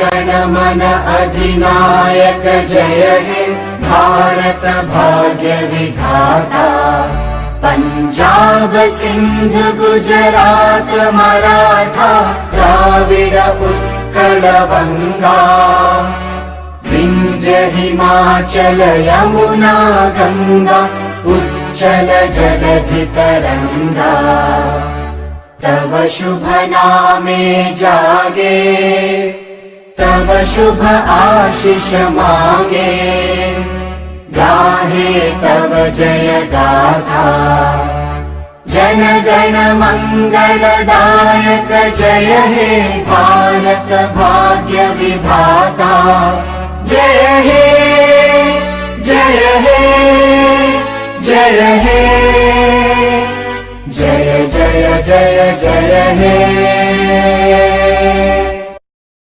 गण मन अधिनायक जय हे भारत भाग्य विधाता। पंजाब सिंध गुजरात मराठा द्राविड उत्कल बंगा। विंध्य हिमाचल यमुना गंगा उच्चल जलधि तरंगा। तव शुभ नामे जागे तव शुभ आशीष मांगे। गाहे तव जय गाथा जन गण मंगलदायक जय हे भारत भाग्य विधाता। जय हे जय हे जय हे जय जय जय जय हे।